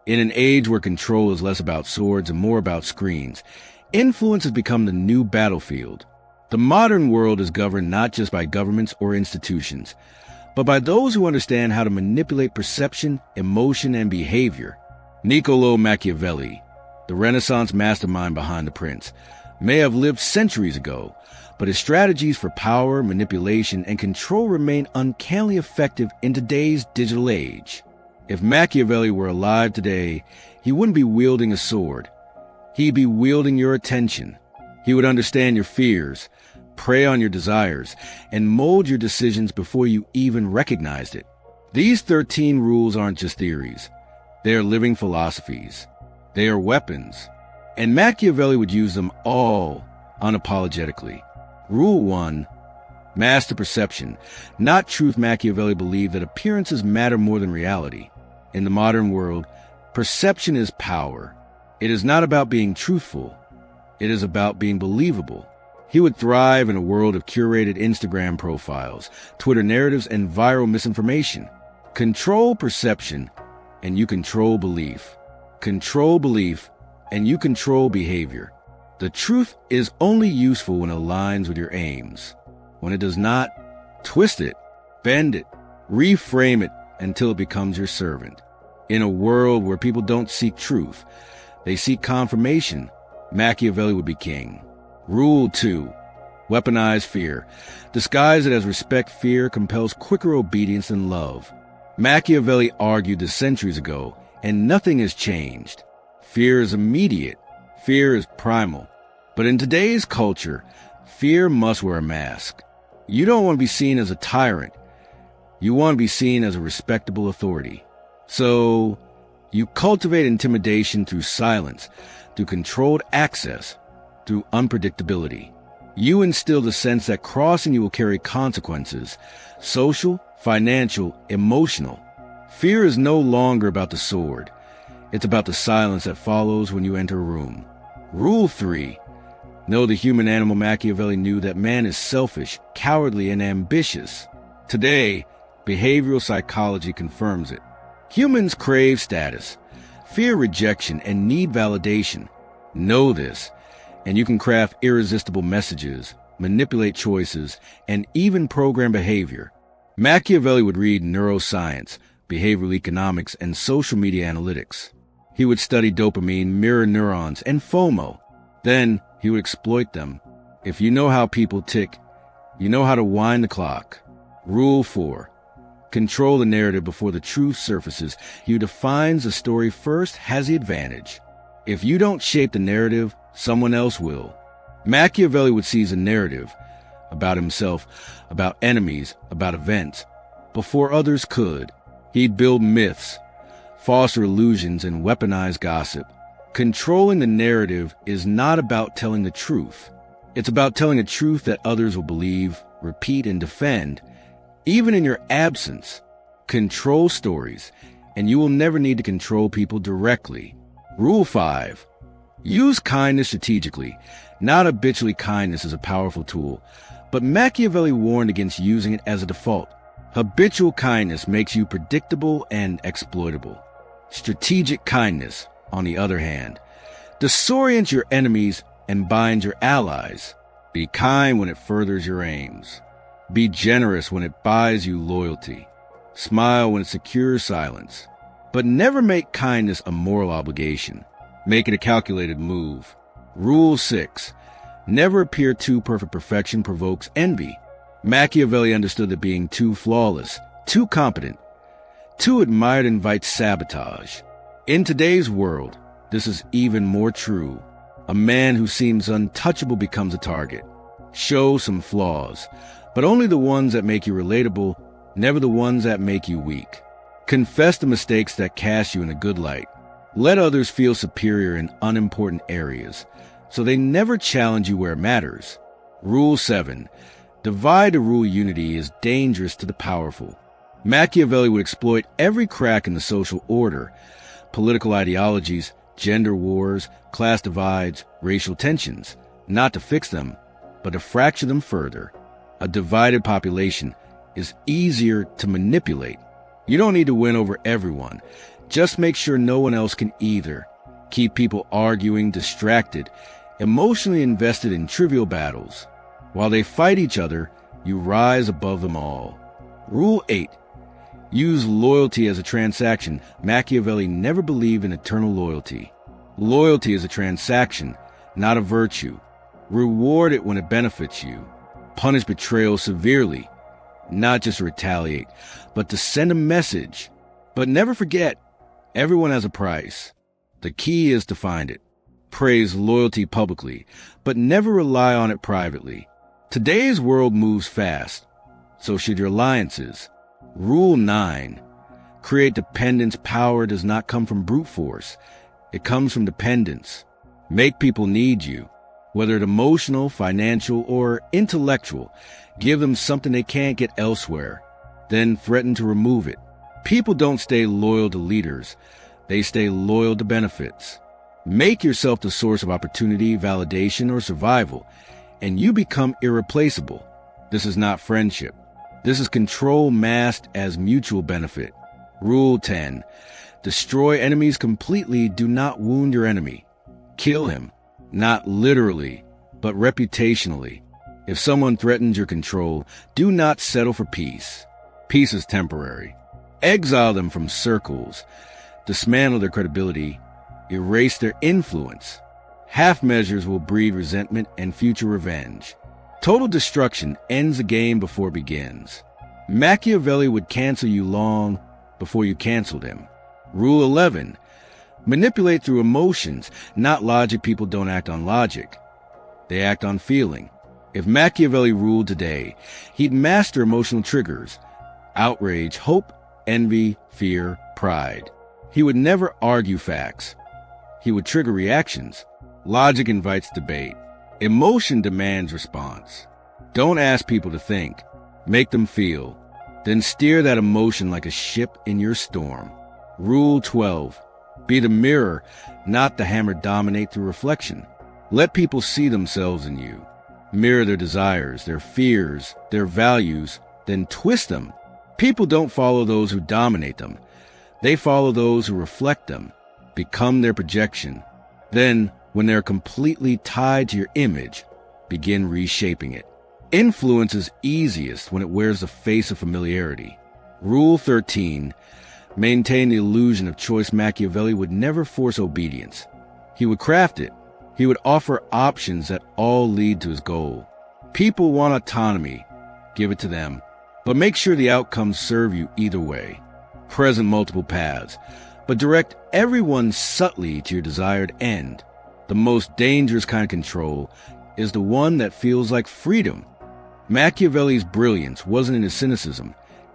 In an age where control is less about swords and more about screens, influence has become the new battlefield. The modern world is governed not just by governments or institutions, but by those who understand how to manipulate perception, emotion, and behavior. Niccolò Machiavelli, the Renaissance mastermind behind The Prince, may have lived centuries ago, but his strategies for power, manipulation, and control remain uncannily effective in today's digital age. If Machiavelli were alive today, he wouldn't be wielding a sword. He'd be wielding your attention. He would understand your fears, prey on your desires, and mold your decisions before you even recognized it. These 13 rules aren't just theories. They are living philosophies. They are weapons. And Machiavelli would use them all unapologetically. Rule 1. Master perception. Not truth. Machiavelli believed that appearances matter more than reality. In the modern world, perception is power. It is not about being truthful. It is about being believable. He would thrive in a world of curated Instagram profiles, Twitter narratives, and viral misinformation. Control perception, and you control belief. Control belief, and you control behavior. The truth is only useful when it aligns with your aims. When it does not, twist it, bend it, reframe it until it becomes your servant. In a world where people don't seek truth, they seek confirmation, Machiavelli would be king. Rule 2. Weaponize fear. Disguise it as respect. Fear compels quicker obedience than love. Machiavelli argued this centuries ago, and nothing has changed. Fear is immediate. Fear is primal. But in today's culture, fear must wear a mask. You don't want to be seen as a tyrant. You want to be seen as a respectable authority. So, you cultivate intimidation through silence, through controlled access, through unpredictability. You instill the sense that crossing you will carry consequences, social, financial, emotional. Fear is no longer about the sword. It's about the silence that follows when you enter a room. Rule 3. Know the human animal. Machiavelli knew that man is selfish, cowardly, and ambitious. Today, behavioral psychology confirms it. Humans crave status, fear rejection, and need validation. Know this, and you can craft irresistible messages, manipulate choices, and even program behavior. Machiavelli would read neuroscience, behavioral economics, and social media analytics. He would study dopamine, mirror neurons, and FOMO. Then he would exploit them. If you know how people tick, you know how to wind the clock. Rule 4. Control the narrative before the truth surfaces. He who defines the story first has the advantage. If you don't shape the narrative, someone else will. Machiavelli would seize a narrative about himself, about enemies, about events, before others could. He'd build myths, foster illusions, and weaponize gossip. Controlling the narrative is not about telling the truth. It's about telling a truth that others will believe, repeat, and defend. Even in your absence, control stories, and you will never need to control people directly. Rule 5. Use kindness strategically. Not habitually, kindness is a powerful tool, but Machiavelli warned against using it as a default. Habitual kindness makes you predictable and exploitable. Strategic kindness, on the other hand, disorients your enemies and binds your allies. Be kind when it furthers your aims. Be generous when it buys you loyalty. Smile when it secures silence. But never make kindness a moral obligation. Make it a calculated move. Rule 6. Never appear too perfect. Perfection provokes envy. Machiavelli understood that being too flawless, too competent, too admired invites sabotage. In today's world, this is even more true. A man who seems untouchable becomes a target. Show some flaws, but only the ones that make you relatable, never the ones that make you weak. Confess the mistakes that cast you in a good light. Let others feel superior in unimportant areas, so they never challenge you where it matters. Rule 7. Divide to rule. Unity is dangerous to the powerful. Machiavelli would exploit every crack in the social order, political ideologies, gender wars, class divides, racial tensions, not to fix them, but to fracture them further. A divided population is easier to manipulate. You don't need to win over everyone. Just make sure no one else can either. Keep people arguing, distracted, emotionally invested in trivial battles. While they fight each other, you rise above them all. Rule 8. Use loyalty as a transaction. Machiavelli never believed in eternal loyalty. Loyalty is a transaction, not a virtue. Reward it when it benefits you. Punish betrayal severely, not just to retaliate, but to send a message. But never forget, everyone has a price. The key is to find it. Praise loyalty publicly, but never rely on it privately. Today's world moves fast, so should your alliances. Rule 9. Create dependence. Power does not come from brute force. It comes from dependence. Make people need you, whether it's emotional, financial, or intellectual. Give them something they can't get elsewhere, then threaten to remove it. People don't stay loyal to leaders. They stay loyal to benefits. Make yourself the source of opportunity, validation, or survival, and you become irreplaceable. This is not friendship. This is control masked as mutual benefit. Rule 10. Destroy enemies completely. Do not wound your enemy. Kill him, not literally, but reputationally. If someone threatens your control, do not settle for peace. Peace is temporary. Exile them from circles. Dismantle their credibility. Erase their influence. Half measures will breed resentment and future revenge. Total destruction ends the game before it begins. Machiavelli would cancel you long before you canceled him. Rule 11. Manipulate through emotions, not logic. People don't act on logic. They act on feeling. If Machiavelli ruled today, he'd master emotional triggers: outrage, hope, envy, fear, pride. He would never argue facts. He would trigger reactions. Logic invites debate. Emotion demands response. Don't ask people to think. Make them feel. Then steer that emotion like a ship in your storm. Rule 12. Be the mirror, not the hammer. Dominate through reflection. Let people see themselves in you. Mirror their desires, their fears, their values, then twist them. People don't follow those who dominate them. They follow those who reflect them. Become their projection. Then, when they're completely tied to your image, begin reshaping it. Influence is easiest when it wears the face of familiarity. Rule 13. Maintain the illusion of choice. Machiavelli would never force obedience. He would craft it. He would offer options that all lead to his goal. People want autonomy. Give it to them. But make sure the outcomes serve you either way. Present multiple paths, but direct everyone subtly to your desired end. The most dangerous kind of control is the one that feels like freedom. Machiavelli's brilliance wasn't in his cynicism.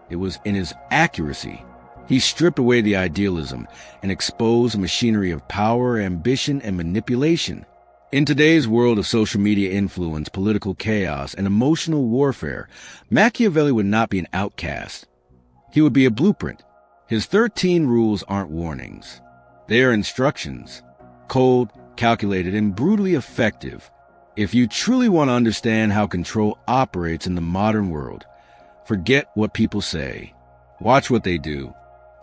It was in his accuracy. He stripped away the idealism and exposed a machinery of power, ambition, and manipulation. In today's world of social media influence, political chaos, and emotional warfare, Machiavelli would not be an outcast. He would be a blueprint. His 13 rules aren't warnings. They are instructions. Cold, calculated, and brutally effective. If you truly want to understand how control operates in the modern world, forget what people say. Watch what they do.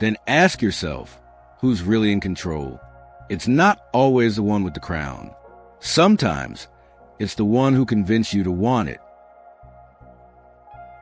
Then ask yourself, who's really in control? It's not always the one with the crown. Sometimes, it's the one who convinced you to want it.